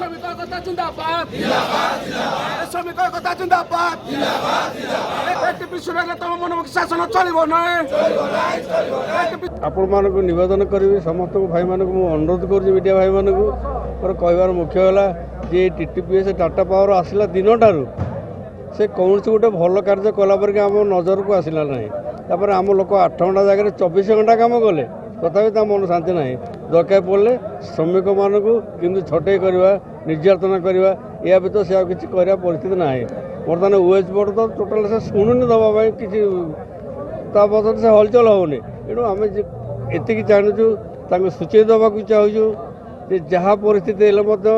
শ্রমিক কথা জিন্দাবাদ শ্রমিক কথা জিন্দাবাদ তম মনোমুখী শাসন চলিব নয় ଆପଣମାନଙ୍କୁ ନିବେଦନ କରିବି ସମସ୍ତଙ୍କୁ ଭାଇମାନଙ୍କୁ ମୁଁ ଅନୁରୋଧ କରୁଛି ମିଡ଼ିଆ ଭାଇମାନଙ୍କୁ ମୋର କହିବାର ମୁଖ୍ୟ ହେଲା ଯେ TTPS ଟାଟା ପାୱାର ଆସିଲା ଦିନଠାରୁ ସେ କୌଣସି ଗୋଟେ ଭଲ କାର୍ଯ୍ୟ କଲା ପରିକି ଆମ ନଜରକୁ ଆସିଲା ନାହିଁ। ତାପରେ ଆମ ଲୋକ 8 ଘଣ୍ଟା ଜାଗାରେ 24 ଘଣ୍ଟା କାମ କଲେ ତଥାପି ତା ମନ ଶାନ୍ତି ନାହିଁ। ଦରକାର ପଡ଼ିଲେ ଶ୍ରମିକମାନଙ୍କୁ କିନ୍ତୁ ଛଟେଇ କରିବା ନିର୍ଯାତନା କରିବା ଏହା ବ୍ୟତୀତ ସେ ଆଉ କିଛି କରିବା ପରିସ୍ଥିତି ନାହିଁ। ବର୍ତ୍ତମାନ ୱେଜ୍ ବୋର୍ଡ଼ ତ ଟୋଟାଲ୍ ସେ ଶୁଣୁନି ଦେବା ପାଇଁ କିଛି ତା ବଦଳରେ ସେ ହଲଚଲ ହେଉନି। ତେଣୁ ଆମେ ଏତିକି ଜାଣୁଛୁ ତାଙ୍କୁ ସୂଚେଇ ଦେବାକୁ ଚାହୁଁଛୁ ଯେ ଯାହା ପରିସ୍ଥିତି ହେଲେ ମଧ୍ୟ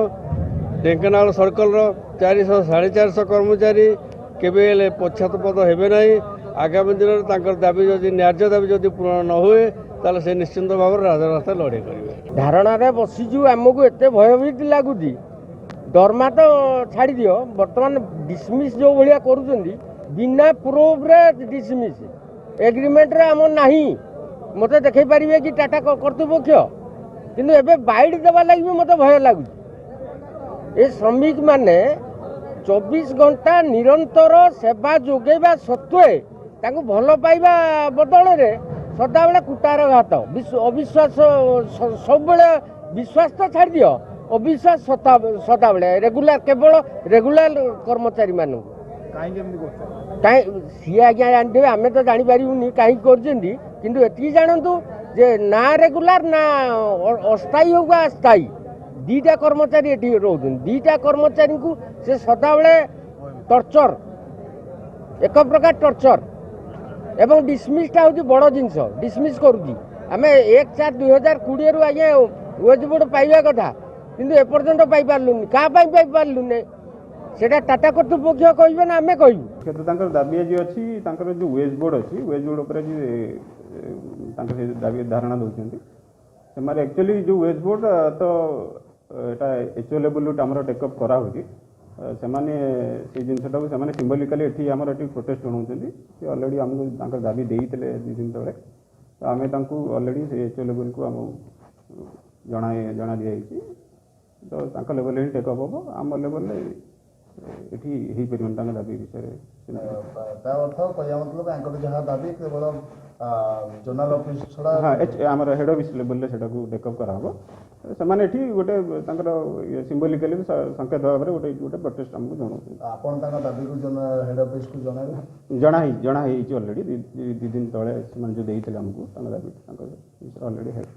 ଢେଙ୍କାନାଳ ସର୍କଲର 400 450 କର୍ମଚାରୀ କେବେ ହେଲେ ପଶ୍ଚାତପଦ ହେବେ ନାହିଁ। ଆଗାମୀ ଦିନରେ ତାଙ୍କର ଦାବି ଯଦି ନ୍ୟାଯ୍ୟ ଦାବି ଯଦି ପୂରଣ ନ ହୁଏ ତାହେଲେ ସେ ନିଶ୍ଚିନ୍ତ ଭାବରେ ରାଜରାସ୍ତା ଲଢ଼େଇ କରିବେ। ଧାରଣାରେ ବସିଛୁ ଆମକୁ ଏତେ ଭୟଭୀତ ଲାଗୁଛି ଦରମା ତ ଛାଡ଼ି ଦିଅ ବର୍ତ୍ତମାନ ଡିସମିସ୍ ଯେଉଁ ଭଳିଆ କରୁଛନ୍ତି ବିନା ପ୍ରୁଫ୍ରେ ଡିସମିସ୍ ଏଗ୍ରିମେଣ୍ଟରେ ଆମର ନାହିଁ ମୋତେ ଦେଖାଇ ପାରିବେ କି ଟାଟା କର୍ତ୍ତୃପକ୍ଷ କିନ୍ତୁ ଏବେ ବାଇଟ୍ ଦେବା ଲାଗି ବି ମୋତେ ଭୟ ଲାଗୁଛି। ଏ ଶ୍ରମିକମାନେ 24 ଘଣ୍ଟା ନିରନ୍ତର ସେବା ଯୋଗାଇବା ସତ୍ତ୍ୱେ ତାଙ୍କୁ ଭଲ ପାଇବା ବଦଳରେ ସଦାବେଳେ କୁଟାର ଘାତ ଅବିଶ୍ୱାସ ସବୁବେଳେ ବିଶ୍ୱାସ ତ ଛାଡ଼ି ଦିଅ ଅବିଶ୍ୱାସ ସଦାବେଳେ ରେଗୁଲାର କେବଳ ରେଗୁଲାର କର୍ମଚାରୀମାନଙ୍କୁ କାହିଁ ସିଏ ଆଜ୍ଞା ଜାଣିଥିବେ ଆମେ ତ ଜାଣିପାରିବୁନି କାହିଁକି କରୁଛନ୍ତି କିନ୍ତୁ ଏତିକି ଜାଣନ୍ତୁ ଯେ ନା ରେଗୁଲାର ନା ଅସ୍ଥାୟୀ ହେଉ ବା ସ୍ଥାୟୀ ଦୁଇଟା କର୍ମଚାରୀ ଏଠି ରହୁଛନ୍ତି। ଦୁଇଟା କର୍ମଚାରୀଙ୍କୁ ସେ ସଦାବେଳେ ଟର୍ଚର ଏକ ପ୍ରକାର ଟର୍ଚର ଏବଂ ଡିସମିସ୍ଟା ହେଉଛି ବଡ଼ ଜିନିଷ ଡିସମିସ୍ କରୁଛି। ଆମେ 1/4/2020ରୁ ଆଜ୍ଞା ୱେଜ୍ ବୋର୍ଡ଼ ପାଇବା କଥା କିନ୍ତୁ ଏପର୍ଯ୍ୟନ୍ତ ପାଇପାରିଲୁନି। କାହା ପାଇଁ ପାଇପାରିଲୁନି সেটা টাটা কর্তৃপক্ষ কইবে না আমি কইবু ক্ষেত্রে তাঙ্কর দাবি আজ অছি তাঙ্কর যে ওয়েজ বোর্ড অছি ওয়েজ বোর্ড উপরে যে তাঙ্কর সেই দাবি ধারণা দউଛନ୍ତି ସେମାନେ एक्चुअली जो वेज बोर्ड तो এটা एचओ लेवल ଆମର टेकअप करा होची ସେମାନେ ସେ ଜିନିଷଟାକୁ ସେମାନେ ସିମ୍ବଲିକାଲି ଏଠି ଆମର ଏଠି ପ୍ରୋଟେଷ୍ଟ ଜଣାଉଛନ୍ତି ସେ ଅଲରେଡ଼ି ଆମକୁ ତାଙ୍କର ଦାବି ଦେଇଥିଲେ 2 ଦିନ ତଳେ ତ ଆମେ ତାଙ୍କୁ ଅଲରେଡ଼ି ସେ ଏଚଓ ଲେଭେଲକୁ ଆମ ଜଣା ଦିଆଯାଇଛି ତ ତାଙ୍କ ଲେଭେଲରେ ହିଁ ଟେକଅପ୍ ହେବ ଆମ ଲେଭେଲରେ ଏଠି ହେଇପାରିବନି ତାଙ୍କ ଦାବି ବିଷୟରେ ତା ଅର୍ଥ କହିବା ମତଲବ ତାଙ୍କର ଯାହା ଦାବି କେବଳ ଜୋନାଲ ଅଫିସ ଛଡ଼ା ହଁ ଆମର ହେଡ୍ ଅଫିସ ଲେଭେଲରେ ସେଟାକୁ ଟେକଅପ୍ କରାହେବ। ସେମାନେ ଏଠି ଗୋଟେ ତାଙ୍କର ସିମ୍ବଲିକାଲି ସଂକେତ ଭାବରେ ଗୋଟେ ପ୍ରୋଟେଷ୍ଟ ଆମକୁ ଜଣାଉଛନ୍ତି। ଆପଣ ତାଙ୍କ ଦାବିକୁ ହେଡ୍ ଅଫିସକୁ ଜଣାଇବେ ଜଣା ହେଇଛି ଅଲରେଡ଼ି 2 ଦିନ ତଳେ ସେମାନେ ଯେଉଁ ଦେଇଥିଲେ ଆମକୁ ତାଙ୍କ ଦାବି ତାଙ୍କ ଅଲରେଡ଼ି ହେଡ୍